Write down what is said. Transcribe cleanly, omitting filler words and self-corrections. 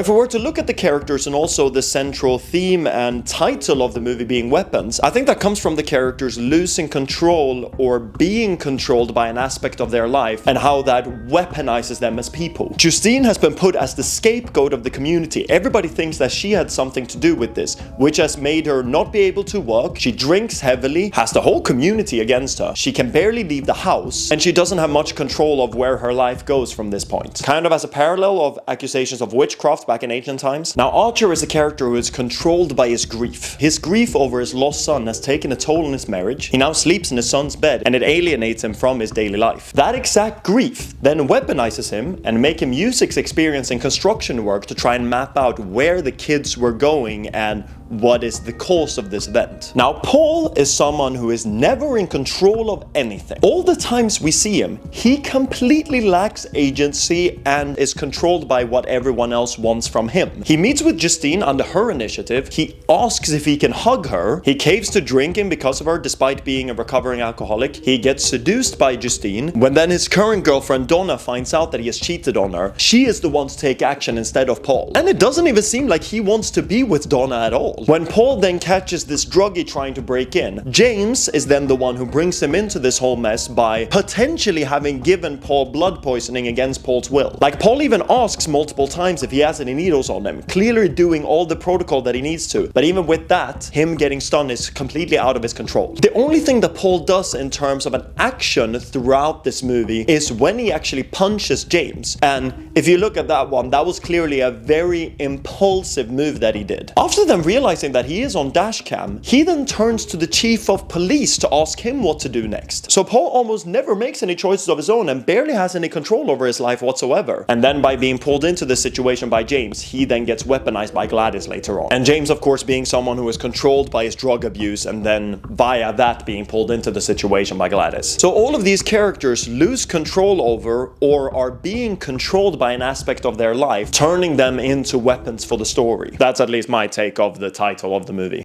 Now, if we were to look at the characters and also the central theme and title of the movie being weapons, I think that comes from the characters losing control or being controlled by an aspect of their life and how that weaponizes them as people. Justine has been put as the scapegoat of the community. Everybody thinks that she had something to do with this, which has made her not be able to work. She drinks heavily, has the whole community against her. She can barely leave the house, and she doesn't have much control of where her life goes from this point. Kind of as a parallel of accusations of witchcraft back in ancient times. Now, Archer is a character who is controlled by his grief. His grief over his lost son has taken a toll on his marriage. He now sleeps in his son's bed, and it alienates him from his daily life. That exact grief then weaponizes him and make him use his experience in construction work to try and map out where the kids were going and what is the cause of this event. Now, Paul is someone who is never in control of anything. All the times we see him, he completely lacks agency and is controlled by what everyone else wants from him. He meets with Justine under her initiative. He asks if he can hug her. He caves to drinking because of her, despite being a recovering alcoholic. He gets seduced by Justine. When then his current girlfriend Donna finds out that he has cheated on her, she is the one to take action instead of Paul. And it doesn't even seem like he wants to be with Donna at all. When Paul then catches this druggie trying to break in, James is then the one who brings him into this whole mess by potentially having given Paul blood poisoning against Paul's will. Like, Paul even asks multiple times if he has any needles on him, clearly doing all the protocol that he needs to. But even with that, him getting stunned is completely out of his control. The only thing that Paul does in terms of an action throughout this movie is when he actually punches James. And if you look at that one, that was clearly a very impulsive move that he did. After then realizing that he is on dashcam, he then turns to the chief of police to ask him what to do next. So Paul almost never makes any choices of his own and barely has any control over his life whatsoever. And then by being pulled into this situation by James, he then gets weaponized by Gladys later on. And James, of course, being someone who is controlled by his drug abuse and then via that being pulled into the situation by Gladys. So all of these characters lose control over or are being controlled by an aspect of their life, turning them into weapons for the story. That's at least my take of the title of the movie.